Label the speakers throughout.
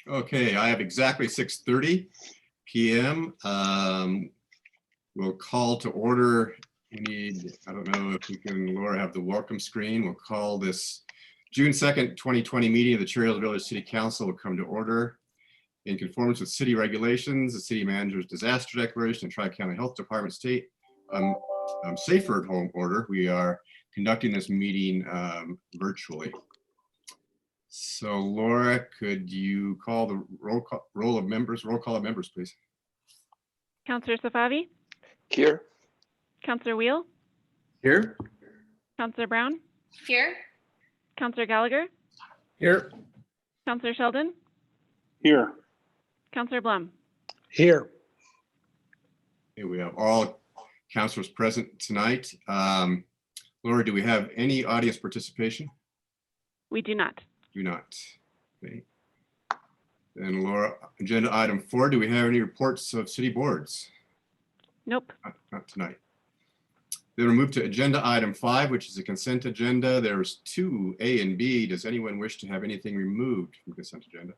Speaker 1: Okay, I have exactly 6:30 p.m. We'll call to order. We need, I don't know if we can, Laura, have the welcome screen. We'll call this June 2nd, 2020 meeting of the Cherry Hills Village City Council will come to order. In conformance with city regulations, the city manager's disaster declaration, and Tri-County Health Department state safer at home order, we are conducting this meeting virtually. So Laura, could you call the roll call of members, please?
Speaker 2: Councillor Safavi?
Speaker 3: Here.
Speaker 2: Councillor Wheel?
Speaker 4: Here.
Speaker 2: Councillor Brown?
Speaker 5: Here.
Speaker 2: Councillor Gallagher?
Speaker 4: Here.
Speaker 2: Councillor Sheldon?
Speaker 3: Here.
Speaker 2: Councillor Blum?
Speaker 3: Here.
Speaker 1: Okay, we have all councilors present tonight. Laura, do we have any audience participation?
Speaker 2: We do not.
Speaker 1: Do not. Okay. Then Laura, agenda item 4, do we have any reports of city boards?
Speaker 2: Nope.
Speaker 1: Not tonight. Then we'll move to agenda item 5, which is a consent agenda. There's 2, A and B. Does anyone wish to have anything removed from consent agenda?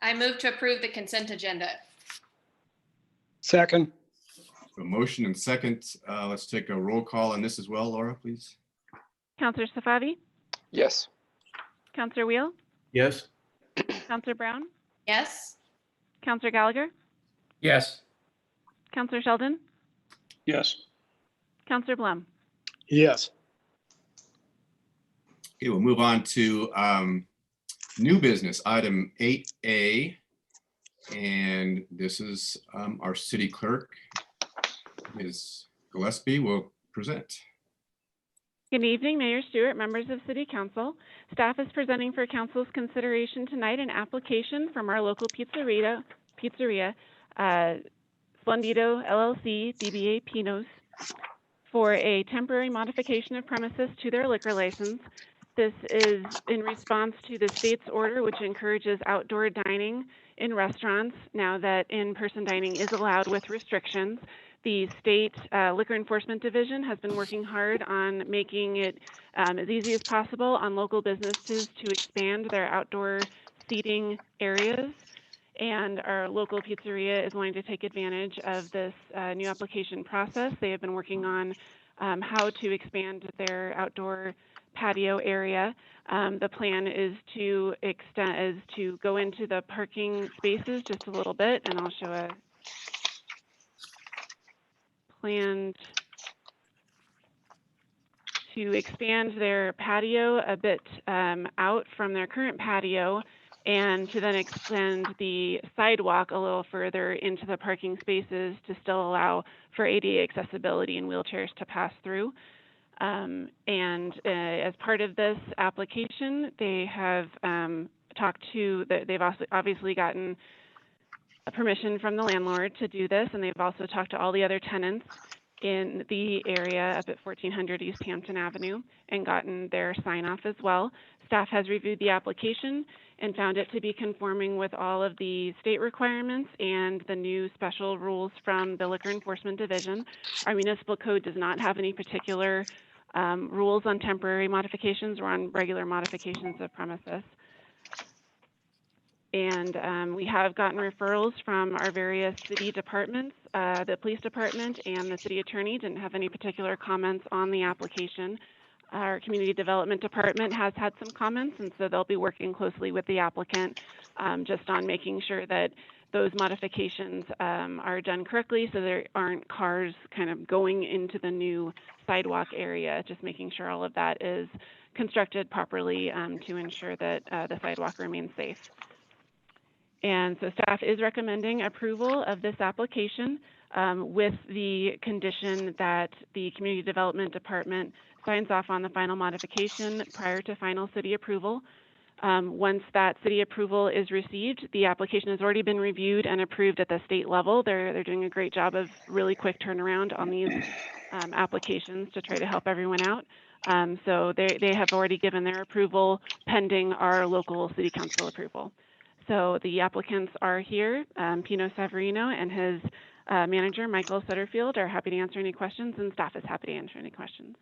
Speaker 5: I move to approve the consent agenda.
Speaker 3: Second.
Speaker 1: A motion and second. Let's take a roll call on this as well, Laura, please.
Speaker 2: Councillor Safavi?
Speaker 3: Yes.
Speaker 2: Councillor Wheel?
Speaker 4: Yes.
Speaker 2: Councillor Brown?
Speaker 5: Yes.
Speaker 2: Councillor Gallagher?
Speaker 4: Yes.
Speaker 2: Councillor Sheldon?
Speaker 3: Yes.
Speaker 2: Councillor Blum?
Speaker 3: Yes.
Speaker 1: Okay, we'll move on to new business, item 8A. And this is our city clerk, Ms. Gillespie, will present.
Speaker 2: Good evening, Mayor Stewart, members of City Council. Staff is presenting for Council's consideration tonight an application from our local pizzeria, Splendido LLC, DBA Pinos, for a temporary modification of premises to their liquor license. This is in response to the state's order, which encourages outdoor dining in restaurants now that in-person dining is allowed with restrictions. The state liquor enforcement division has been working hard on making it as easy as possible on local businesses to expand their outdoor seating areas. And our local pizzeria is wanting to take advantage of this new application process. They have been working on how to expand their outdoor patio area. The plan is to go into the parking spaces just a little bit, and I'll show a planned to expand their patio a bit out from their current patio, and to then extend the sidewalk a little further into the parking spaces to still allow for ADA accessibility and wheelchairs to pass through. As part of this application, they have they've also obviously gotten permission from the landlord to do this, and they've also talked to all the other tenants in the area up at 1400 East Hampton Avenue and gotten their sign off as well. Staff has reviewed the application and found it to be conforming with all of the state requirements and the new special rules from the Liquor Enforcement Division. Our municipal code does not have any particular rules on temporary modifications or on regular modifications of premises. And we have gotten referrals from our various city departments. The police department and the city attorney didn't have any particular comments on the application. Our community development department has had some comments, and so they'll be working closely with the applicant just on making sure that those modifications are done correctly, so there aren't cars kind of going into the new sidewalk area, just making sure all of that is constructed properly to ensure that the sidewalk remains safe. And so staff is recommending approval of this application with the condition that the Community Development Department signs off on the final modification prior to final city approval. Once that city approval is received, the application has already been reviewed and approved at the state level. They're doing a great job of really quick turnaround on these applications to try to help everyone out. So they have already given their approval pending our local city council approval. So the applicants are here. Pino Savarino and his manager, Michael Sutterfield, are happy to answer any questions, and staff is happy to answer any questions.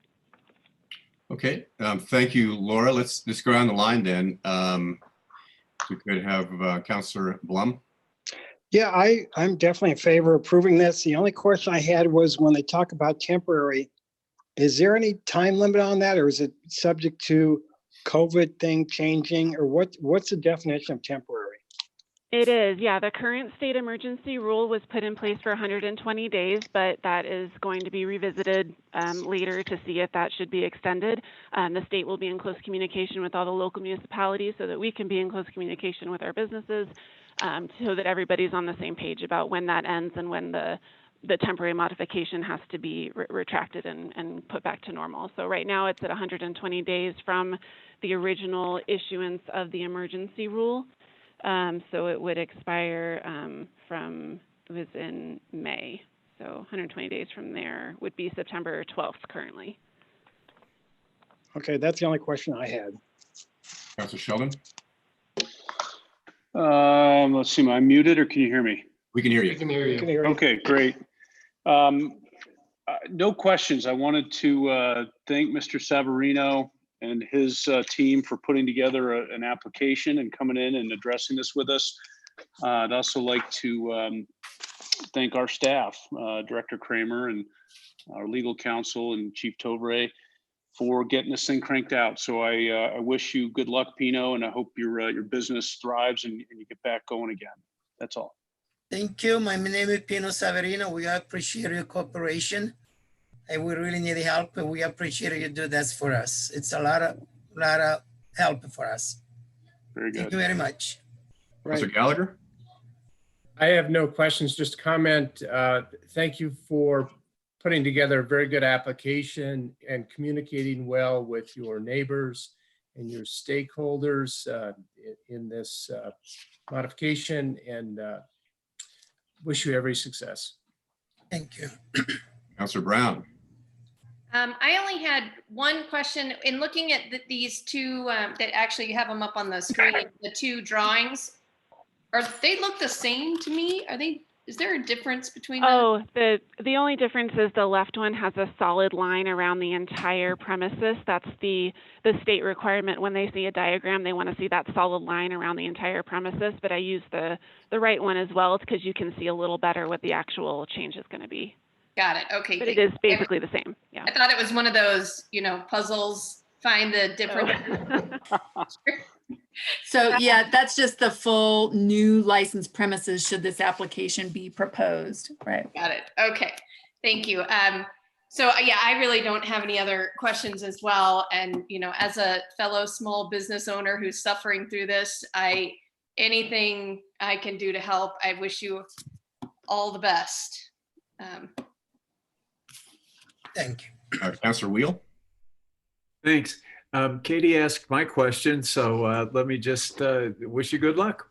Speaker 1: Okay, thank you, Laura. Let's go down the line then. we could have Counselor Blum.
Speaker 3: Yeah, I'm definitely in favor of approving this. The only question I had was when they talk about temporary, is there any time limit on that, or is it subject to COVID thing changing, or what's the definition of temporary?
Speaker 2: It is, yeah. The current state emergency rule was put in place for 120 days, but that is going to be revisited later to see if that should be extended. The state will be in close communication with all the local municipalities so that we can be in close communication with our businesses so that everybody's on the same page about when that ends and when the temporary modification has to be retracted and put back to normal. So right now it's at 120 days from the original issuance of the emergency rule. So it would expire it was in May. So 120 days from there would be September 12th currently.
Speaker 3: Okay, that's the only question I had.
Speaker 1: Counselor Sheldon,
Speaker 6: Let's see, am I muted or can you hear me?
Speaker 1: we can hear you.
Speaker 3: Can you hear me?
Speaker 6: Okay, great. No questions. I wanted to thank Mr. Savarino and his team for putting together an application and coming in and addressing this with us. I'd also like to thank our staff, Director Kramer and our legal counsel and Chief Tovre for getting this thing cranked out. So I wish you good luck, Pino, and I hope your business thrives and you get back going again. That's all.
Speaker 7: Thank you. My name is Pino Savarino. We appreciate your cooperation. And we really need help, and we appreciate you do this for us. It's a lot of help for us.
Speaker 6: Very
Speaker 7: Thank
Speaker 6: good.
Speaker 7: you very much.
Speaker 1: Counselor Gallagher,
Speaker 4: I have no questions, just comment. Thank you for putting together a very good application and communicating well with your neighbors and your stakeholders in this modification, and wish you every success.
Speaker 7: Thank you.
Speaker 1: Counselor Brown.
Speaker 5: I only had one question. In looking at these two, that actually you have them up on the screen, the two drawings, they look the same to me? Is there a difference between them?
Speaker 2: Oh, the only difference is the left one has a solid line around the entire premises. That's the state requirement. When they see a diagram, they want to see that solid line around the entire premises. But I use the right one as well because you can see a little better what the actual change is going to be.
Speaker 5: Got it. Okay.
Speaker 2: But it is basically the same. Yeah.
Speaker 5: I thought it was one of those, puzzles, find the different.
Speaker 8: So yeah, that's just the full new licensed premises should this application be proposed, right?
Speaker 5: Got it. Okay. Thank you. So yeah, I really don't have any other questions as well. And, as a fellow small business owner who's suffering through this, anything I can do to help, I wish you all the best.
Speaker 7: Thank you.
Speaker 1: Counselor Wheel.
Speaker 9: Thanks. Katie asked my question, so let me just wish you good luck.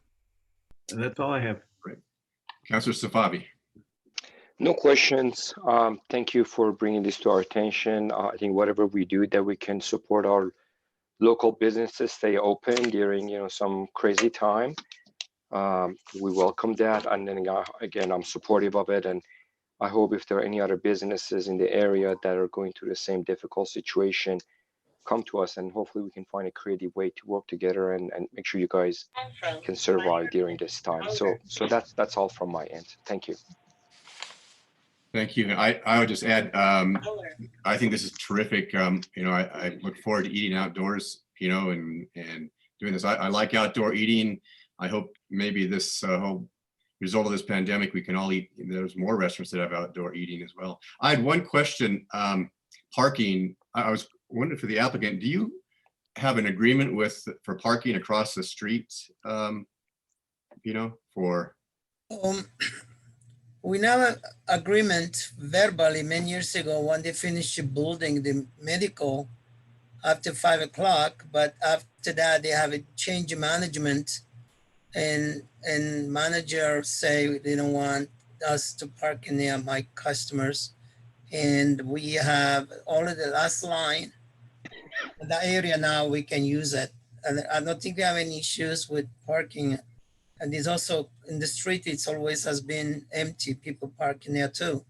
Speaker 9: And that's all I have.
Speaker 1: Great. Counselor Safavi.
Speaker 10: No questions. Thank you for bringing this to our attention. I think whatever we do that we can support our local businesses stay open during some crazy time. We welcome that, and then again, I'm supportive of it, and I hope if there are any other businesses in the area that are going through the same difficult situation, come to us, and hopefully we can find a creative way to work together and make sure you guys can survive during this time. So that's all from my end. Thank you.
Speaker 1: Thank you. I would just add, I think this is terrific. I look forward to eating outdoors, and doing this. I like outdoor eating. I hope maybe this whole result of this pandemic, we can all eat. There's more restaurants that have outdoor eating as well. I had one question, parking. I was wondering for the applicant, do you have an agreement for parking across the street, for?
Speaker 7: We have an agreement verbally many years ago when they finished building the medical after 5 o'clock, but after that they have a change in management, and managers say they don't want us to park near my customers. And we have all of the last line in the area now, we can use it. And I don't think we have any issues with parking. And there's also in the street, it's always has been empty, people parking there too.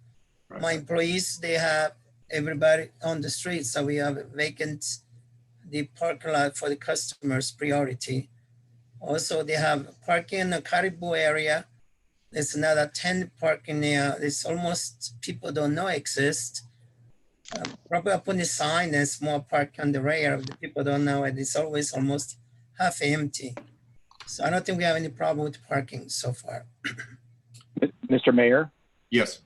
Speaker 1: Right.
Speaker 7: My employees, they have everybody on the street. So we have vacant the parking lot for the customers priority. Also, they have parking in the Caribou area. There's another 10 parking there. It's almost people don't know exist. Probably up on the sign, there's more park on the rear. The people don't know it. It's always almost half empty. So I don't think we have any problem with parking so far.
Speaker 11: Mr. Mayor,
Speaker 1: Yes.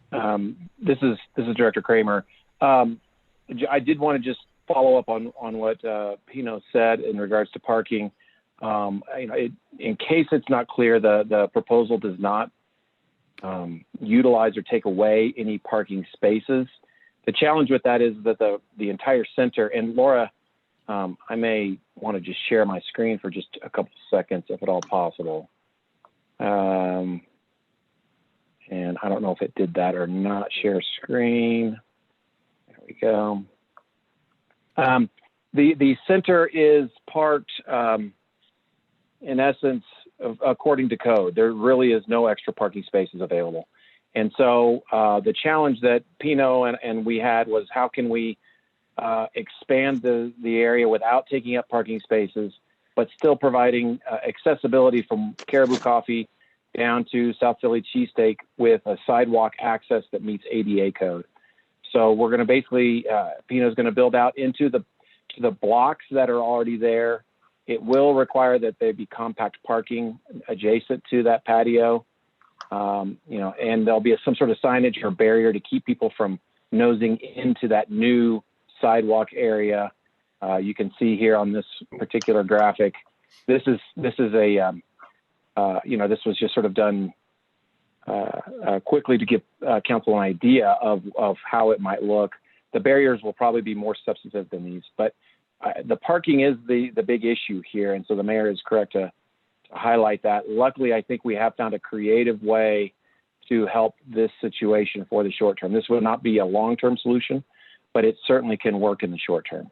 Speaker 11: this is Director Kramer. I did want to just follow up on what Pino said in regards to parking. In case it's not clear, the proposal does not utilize or take away any parking spaces. The challenge with that is that the entire center, and Laura, I may want to just share my screen for just a couple seconds, if at all possible. And I don't know if it did that or not. Share screen. There we go. The center is parked, in essence, according to code. There really is no extra parking spaces available. And so the challenge that Pino and we had was how can we expand the area without taking up parking spaces, but still providing accessibility from Caribou Coffee down to South Philly Cheesesteak with a sidewalk access that meets ADA code. So we're going to basically, Pino's going to build out into the blocks that are already there. It will require that they be compact parking adjacent to that patio. And there'll be some sort of signage or barrier to keep people from nosing into that new sidewalk area. You can see here on this particular graphic, this is a, this was just sort of done quickly to give council an idea of how it might look. The barriers will probably be more substantive than these, but the parking is the big issue here. And so the mayor is correct to highlight that. Luckily, I think we have found a creative way to help this situation for the short term. This would not be a long-term solution, but it certainly can work in the short term.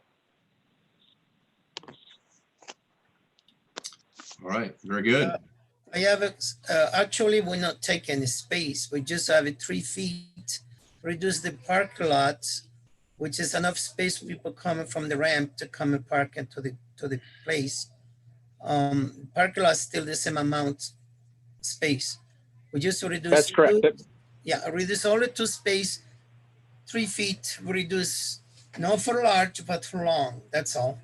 Speaker 1: All right, very good.
Speaker 7: I have actually will not take any space. We just have it 3 feet, reduce the parking lot, which is enough space for people coming from the ramp to come and park into the place. Parking lot still the same amount space. We just reduce.
Speaker 11: That's correct.
Speaker 7: Reduce all the 2 space, 3 feet. We reduce not for large but for long. That's all.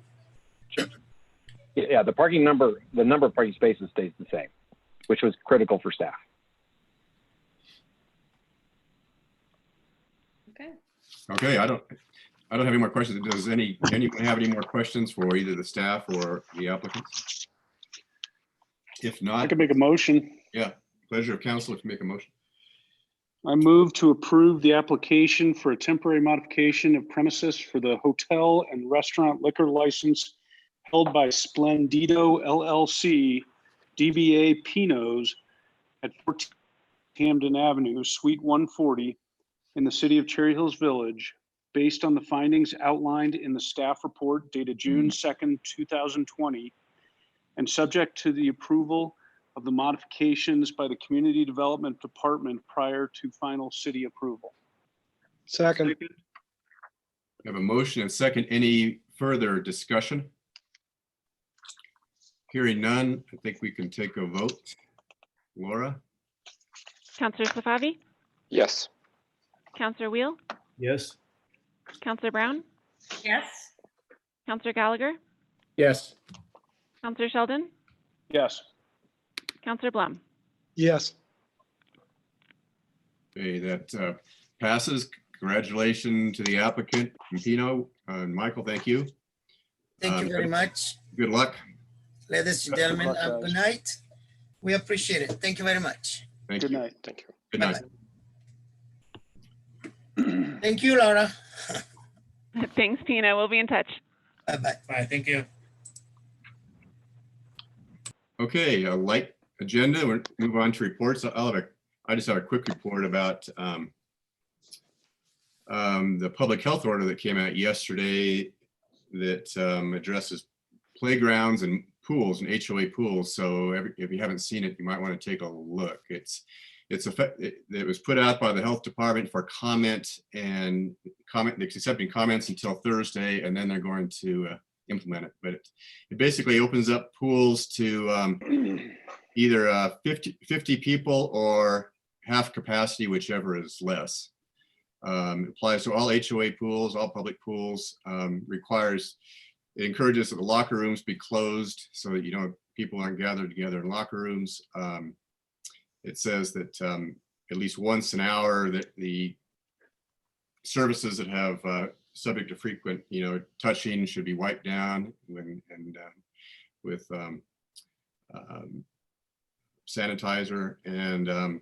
Speaker 11: Yeah, the number of parking spaces stays the same, which was critical for staff.
Speaker 1: Okay, I don't have any more questions. Does anyone have any more questions for either the staff or the applicants? If
Speaker 6: I
Speaker 1: not,
Speaker 6: can make a motion.
Speaker 1: yeah, pleasure of council to make a motion.
Speaker 6: I move to approve the application for a temporary modification of premises for the hotel and restaurant liquor license held by Splendido LLC, DBA Pino's at 14 Camden Avenue, Suite 140 in the city of Cherry Hills Village, based on the findings outlined in the staff report dated June 2nd, 2020, and subject to the approval of the modifications by the Community Development Department prior to final city approval.
Speaker 3: Second.
Speaker 1: We have a motion and second. Any further discussion? Hearing none, I think we can take a vote. Laura?
Speaker 2: Counselor Safavi?
Speaker 10: Yes.
Speaker 2: Counselor Wheel?
Speaker 9: Yes.
Speaker 2: Counselor Brown?
Speaker 5: Yes.
Speaker 2: Counselor Gallagher?
Speaker 4: Yes.
Speaker 2: Counselor Sheldon?
Speaker 6: Yes.
Speaker 2: Counselor Blum?
Speaker 3: Yes.
Speaker 1: Okay, that passes. Congratulations to the applicant, Pino. Michael, thank you.
Speaker 7: Thank you very much.
Speaker 1: Good luck.
Speaker 7: Ladies and gentlemen, have a good night. We appreciate it. Thank you very much.
Speaker 1: Thank
Speaker 6: Good
Speaker 1: you.
Speaker 6: night.
Speaker 10: Thank you.
Speaker 1: Good night.
Speaker 7: Thank you, Laura.
Speaker 2: Thanks, Pino. We'll be in touch.
Speaker 7: Bye-bye.
Speaker 4: Bye. Thank you.
Speaker 1: Okay, a light agenda. We'll move on to reports. I just have a quick report about the public health order that came out yesterday that addresses playgrounds and pools and HOA pools. So if you haven't seen it, you might want to take a look. It was put out by the health department for comment, and it's accepting comments until Thursday, and then they're going to implement it, but it basically opens up pools to either 50 people or half capacity, whichever is less. It applies to all HOA pools, all public pools. It encourages that the locker rooms be closed so that people aren't gathered together in locker rooms. It says that at least once an hour that the services that have subject to frequent touching should be wiped down with sanitizer, and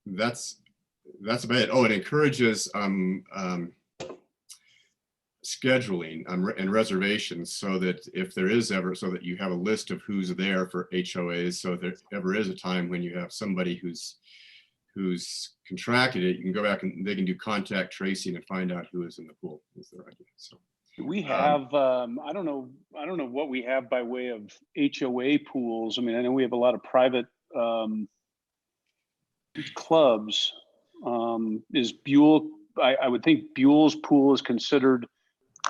Speaker 1: that's about it. Oh, it encourages scheduling and reservations, so that if there is ever, so that you have a list of who's there for HOAs, so if there ever is a time when you have somebody who's contracted it, you can go back and they can do contact tracing and find out who is in the pool, is their idea. So
Speaker 6: we have, I don't know what we have by way of HOA pools. I mean, I know we have a lot of private clubs. Is Buell, I would think Buell's pool is considered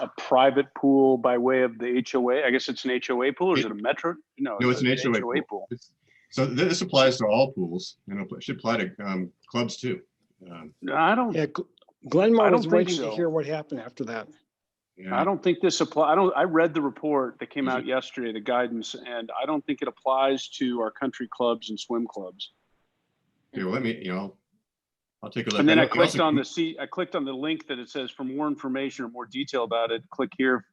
Speaker 6: a private pool by way of the HOA. I guess it's an HOA pool, or is it a metro? No,
Speaker 1: it's an HOA pool. So this applies to all pools, and it should apply to clubs too.
Speaker 6: I don't.
Speaker 3: Yeah, Glenmore was
Speaker 6: think
Speaker 3: waiting
Speaker 6: so.
Speaker 3: to hear what happened after that.
Speaker 1: Yeah.
Speaker 6: I don't think this applies. I read the report that came out yesterday, the guidance, and I don't think it applies to our country clubs and swim clubs.
Speaker 1: Okay, well, let me, I'll take a look.
Speaker 6: And then I
Speaker 1: know-
Speaker 6: clicked
Speaker 1: also-
Speaker 6: on I clicked on the link that it says for more information or more detail about it, click here.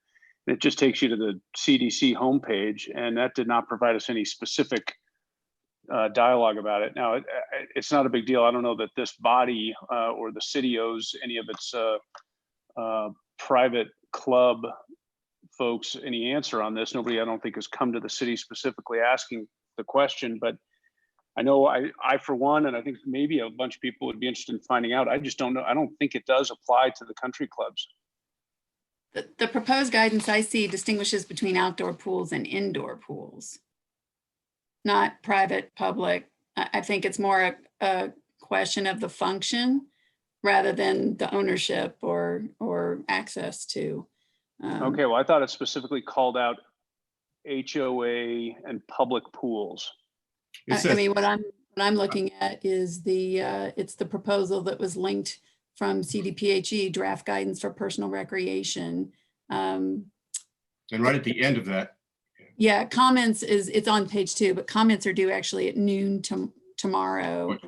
Speaker 6: It just takes you to the CDC homepage, and that did not provide us any specific dialogue about it. Now, it's not a big deal. I don't know that this body or the city owes any of its private club folks any answer on this. Nobody, I don't think, has come to the city specifically asking the question, but I know I for one, and I think maybe a bunch of people would be interested in finding out. I just don't know. I don't think it does apply to the country clubs.
Speaker 8: The proposed guidance I see distinguishes between outdoor pools and indoor pools, not private, public. I think it's more a question of the function rather than the ownership or access to.
Speaker 6: Okay, well, I thought it specifically called out HOA and public pools.
Speaker 1: It
Speaker 8: I
Speaker 1: says-
Speaker 8: mean, what I'm looking at is it's the proposal that was linked from CDPHE, draft guidance for personal recreation.
Speaker 1: And right at the end of that,
Speaker 8: Yeah, comments it's on page 2, but comments are due actually at noon tomorrow.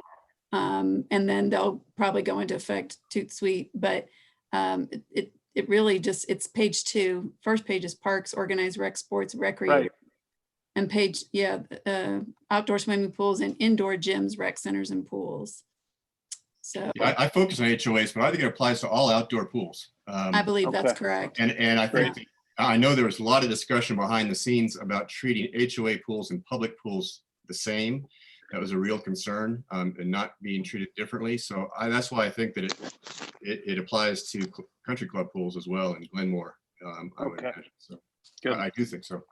Speaker 8: And then they'll probably go into effect toot sweet, but it really just, it's page 2. First page is parks, organized rec sports, recreation.
Speaker 6: Right.
Speaker 8: And page, outdoor swimming pools and indoor gyms, rec centers and pools. So
Speaker 1: I focus on HOAs, but I think it applies to all outdoor pools.
Speaker 8: I believe that's
Speaker 6: Okay.
Speaker 8: correct.
Speaker 1: And I think, I know there was a lot of discussion behind the scenes about treating HOA pools and public pools the same. That was a real concern, and not being treated differently. So that's why I think that it applies to country club pools as well in Glenmore. I would
Speaker 6: Okay.
Speaker 1: imagine. So
Speaker 6: Good.
Speaker 1: I do think so.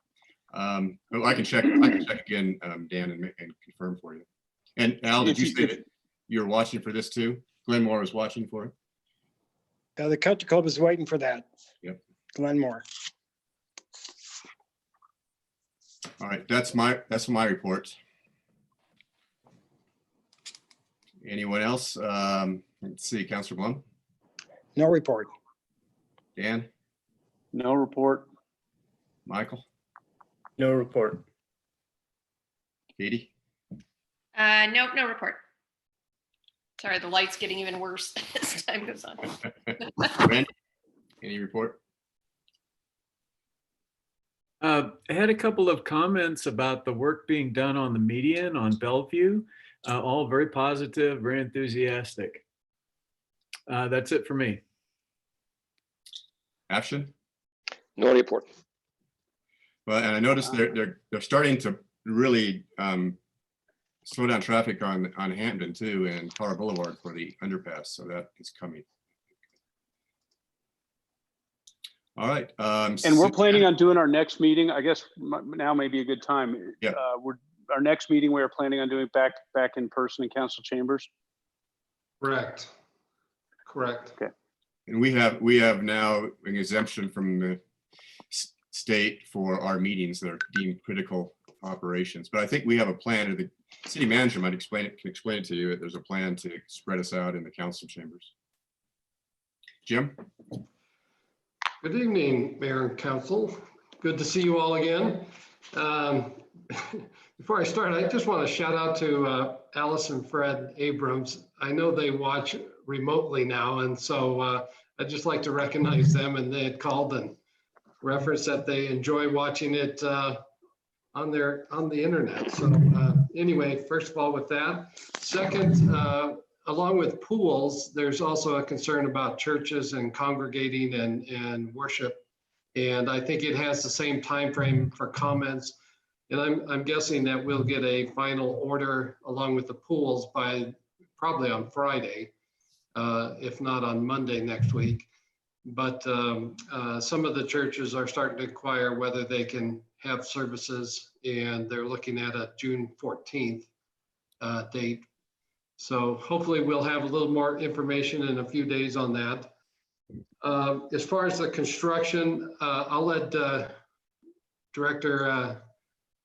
Speaker 1: Well, I can check again, Dan, and confirm for you. And Al, did
Speaker 6: If
Speaker 1: you
Speaker 6: you
Speaker 1: say
Speaker 6: could-
Speaker 1: that you're watching for this too? Glenmore was watching for it?
Speaker 3: The country club is waiting for that.
Speaker 1: Yep.
Speaker 3: Glenmore.
Speaker 1: All right, that's my report. Anyone else? Let's see, Councilor Blum,
Speaker 3: No report.
Speaker 1: Dan,
Speaker 6: No report.
Speaker 1: Michael,
Speaker 4: No report.
Speaker 1: Katie?
Speaker 5: Nope, no report. Sorry, the light's getting even worse as time goes on.
Speaker 1: Randy, any report?
Speaker 9: I had a couple of comments about the work being done on the median on Bellevue. All very positive, very enthusiastic. That's it for me.
Speaker 1: Afshin?
Speaker 10: No report.
Speaker 1: Well, and I noticed they're starting to really slow down traffic on Hampton too, and Tar Boulevard for the underpass, so that is coming. All right.
Speaker 6: And we're planning on doing our next meeting. I guess now may be a good time.
Speaker 1: Yeah.
Speaker 6: Our next meeting, we're planning on doing back in person in council chambers.
Speaker 12: Correct.
Speaker 6: Okay.
Speaker 1: And we have now an exemption from the state for our meetings that are deemed critical operations. But I think we have a plan, or the city manager might can explain it to you. There's a plan to spread us out in the council chambers. Jim?
Speaker 12: Good evening, Mayor and Council. Good to see you all again. Before I start, I just want to shout out to Alice and Fred Abrams. I know they watch remotely now, and so I'd just like to recognize them, and they had called and referenced that they enjoy watching it on the internet. So anyway, first of all, with that. Second, along with pools, there's also a concern about churches and congregating and worship. And I think it has the same time frame for comments. And I'm guessing that we'll get a final order along with the pools by probably on Friday, if not on Monday next week. But some of the churches are starting to inquire whether they can have services, and they're looking at a June 14th date. So hopefully we'll have a little more information in a few days on that. As far as the construction, I'll let Director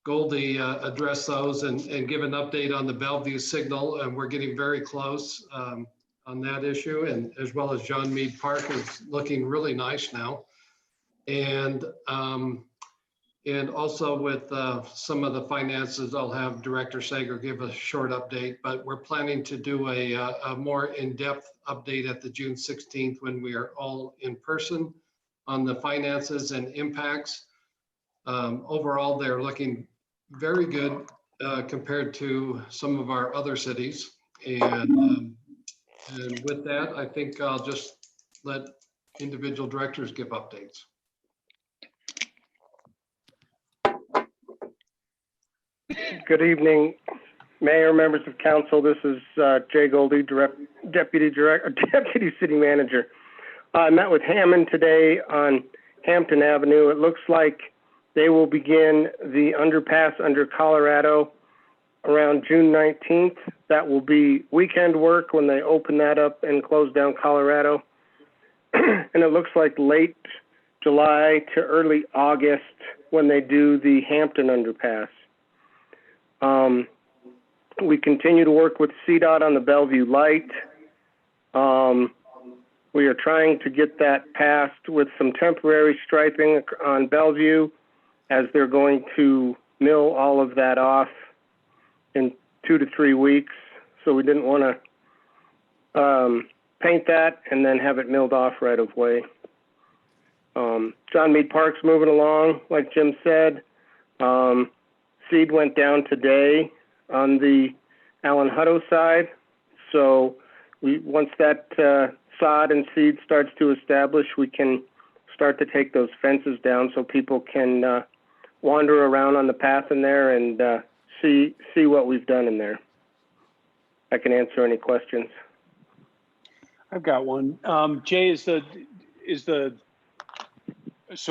Speaker 12: Goldie address those and give an update on the Bellevue signal. And we're getting very close on that issue, and as well as John Mead Park is looking really nice now. And also with some of the finances, I'll have Director Sager give a short update, but we're planning to do a more in-depth update at the June 16th when we are all in person on the finances and impacts. Overall, they're looking very good compared to some of our other cities. And with that, I think I'll just let individual directors give updates.
Speaker 13: Good evening, Mayor, members of council. This is Jay Goldie, Deputy City Manager. I met with Hammond today on Hampton Avenue. It looks like they will begin the underpass under Colorado around June 19th. That will be weekend work when they open that up and close down Colorado. And it looks like late July to early August when they do the Hampton underpass. We continue to work with CDOT on the Bellevue Light. We are trying to get that passed with some temporary striping on Bellevue, as they're going to mill all of that off in 2 to 3 weeks. So we didn't want to paint that and then have it milled off right away. John Mead Park's moving along, like Jim said. Seed went down today on the Alan Hutto side. So once that sod and seed starts to establish, we can start to take those fences down so people can wander around on the path in there and see what we've done in there. I can answer any questions.
Speaker 6: I've got one. Jay, so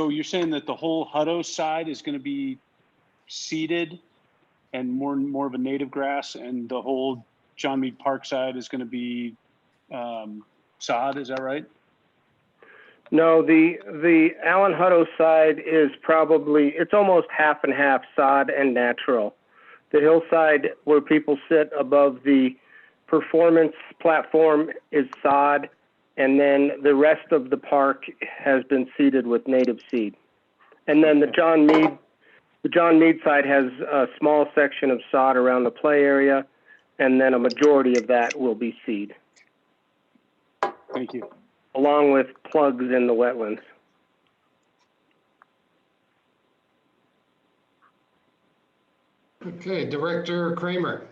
Speaker 6: you're saying that the whole Hutto side is going to be seeded and more of a native grass, and the whole John Mead Park side is going to be sod, is that right?
Speaker 13: No, the Alan Hutto side is it's almost half and half sod and natural. The hillside where people sit above the performance platform is sod, and then the rest of the park has been seeded with native seed. And then the John Mead side has a small section of sod around the play area, and then a majority of that will be seed.
Speaker 6: Thank you.
Speaker 13: Along with plugs in the wetlands.
Speaker 12: Okay, Director Kramer.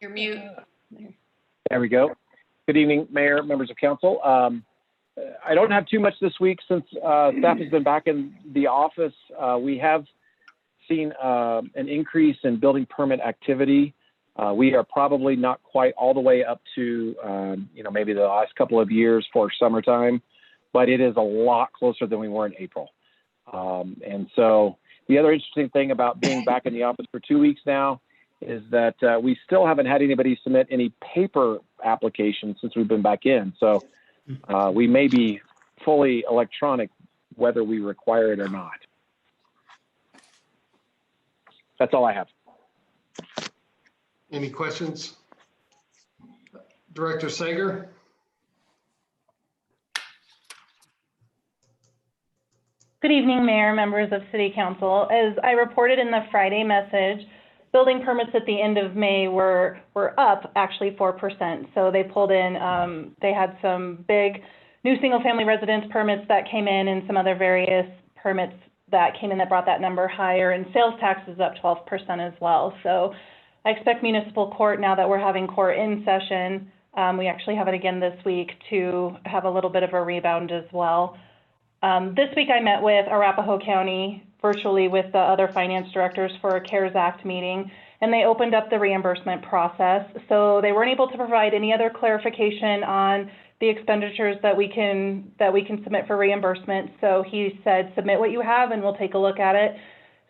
Speaker 5: You're mute.
Speaker 11: There we go. Good evening, Mayor, members of council. I don't have too much this week since staff has been back in the office. We have seen an increase in building permit activity. We are probably not quite all the way up to, maybe the last couple of years for summertime, but it is a lot closer than we were in April. And so the other interesting thing about being back in the office for 2 weeks now is that we still haven't had anybody submit any paper applications since we've been back in. So we may be fully electronic whether we require it or not. That's all I have.
Speaker 12: Any questions? Director Sager?
Speaker 14: Good evening, Mayor, members of City Council. As I reported in the Friday message, building permits at the end of May were up actually 4%. So they pulled in, they had some big new single-family residence permits that came in and some other various permits that came in that brought that number higher, and sales tax is up 12% as well. So I expect municipal court, now that we're having court in session, we actually have it again this week, to have a little bit of a rebound as well. This week I met with Arapahoe County virtually with the other finance directors for a CARES Act meeting, and they opened up the reimbursement process. So they weren't able to provide any other clarification on the expenditures that we can submit for reimbursement. So he said, submit what you have and we'll take a look at it.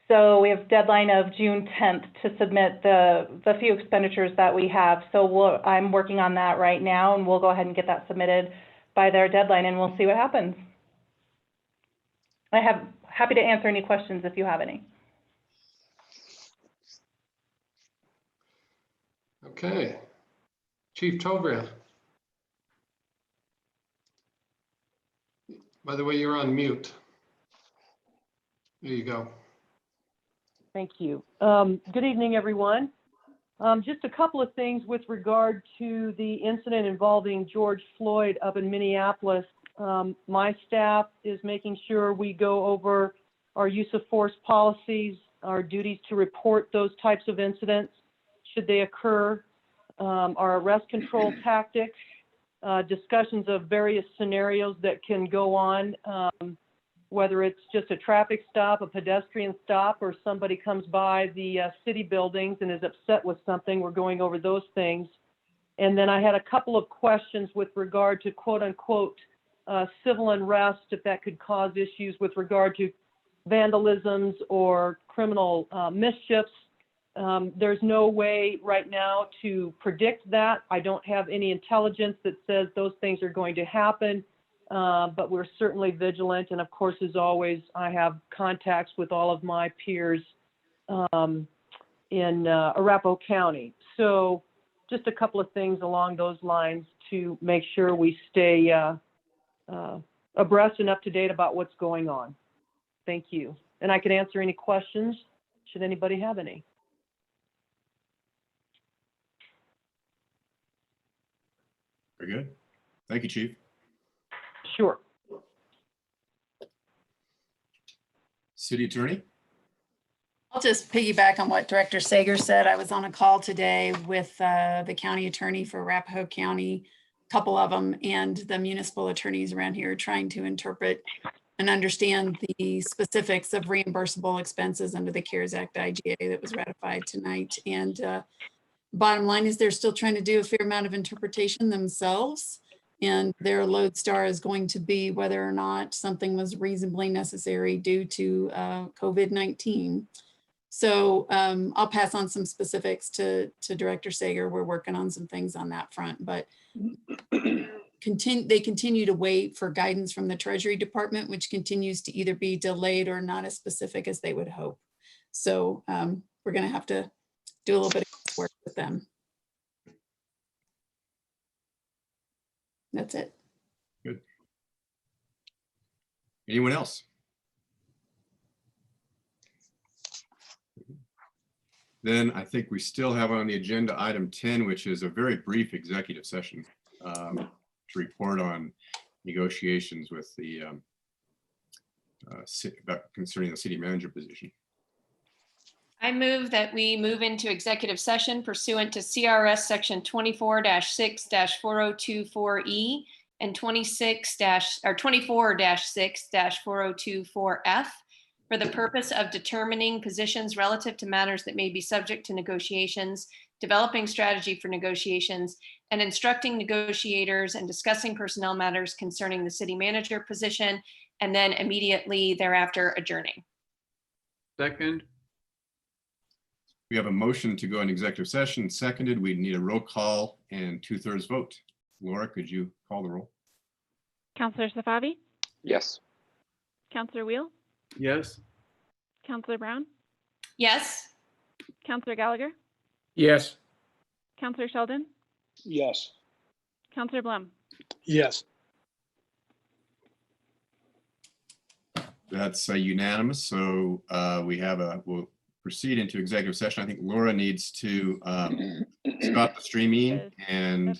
Speaker 14: So we have deadline of June 10th to submit the few expenditures that we have. So I'm working on that right now, and we'll go ahead and get that submitted by their deadline, and we'll see what happens. Happy to answer any questions if you have any.
Speaker 12: Okay. Chief Tobran. By the way, you're on mute. There you go.
Speaker 15: Thank you. Good evening, everyone. Just a couple of things with regard to the incident involving George Floyd up in Minneapolis. My staff is making sure we go over our use of force policies, our duties to report those types of incidents should they occur, our arrest control tactics, discussions of various scenarios that can go on, whether it's just a traffic stop, a pedestrian stop, or somebody comes by the city buildings and is upset with something. We're going over those things. And then I had a couple of questions with regard to quote unquote civil unrest, if that could cause issues with regard to vandalisms or criminal mischiefs. There's no way right now to predict that. I don't have any intelligence that says those things are going to happen, but we're certainly vigilant. And of course, as always, I have contacts with all of my peers in Arapahoe County. So just a couple of things along those lines to make sure we stay abreast and up to date about what's going on. Thank you. And I can answer any questions should anybody have any.
Speaker 1: Very good. Thank you, Chief.
Speaker 15: Sure.
Speaker 1: City Attorney?
Speaker 8: I'll just piggyback on what Director Sager said. I was on a call today with the county attorney for Arapahoe County, a couple of them, and the municipal attorneys around here trying to interpret and understand the specifics of reimbursable expenses under the CARES Act IGA that was ratified tonight. And bottom line is they're still trying to do a fair amount of interpretation themselves. And their lodestar is going to be whether or not something was reasonably necessary due to COVID-19. So I'll pass on some specifics to Director Sager. We're working on some things on that front, but they continue to wait for guidance from the Treasury Department, which continues to either be delayed or not as specific as they would hope. So we're going to have to do a little bit of work with them. That's it.
Speaker 1: Good. Anyone else? Then I think we still have on the agenda item 10, which is a very brief executive session to report on negotiations with the concerning the city manager position.
Speaker 5: I move that we move into executive session pursuant to CRS section 24-6-4024E and 24-6-4024F for the purpose of determining positions relative to matters that may be subject to negotiations, developing strategy for negotiations, and instructing negotiators and discussing personnel matters concerning the city manager position, and then immediately thereafter adjourning.
Speaker 9: Second.
Speaker 1: We have a motion to go in executive session, seconded. We need a roll call and 2/3 vote. Laura, could you call the roll?
Speaker 2: Counselor Safavi,
Speaker 10: Yes.
Speaker 2: Counselor Wheel,
Speaker 9: Yes?
Speaker 2: Counselor Brown,
Speaker 5: Yes.
Speaker 2: Counselor Gallagher,
Speaker 4: Yes.
Speaker 2: Counselor Sheldon,
Speaker 6: Yes.
Speaker 2: Counselor Blum.
Speaker 3: Yes.
Speaker 1: That's unanimous. So we'll proceed into executive session. I think Laura needs to stop the streaming and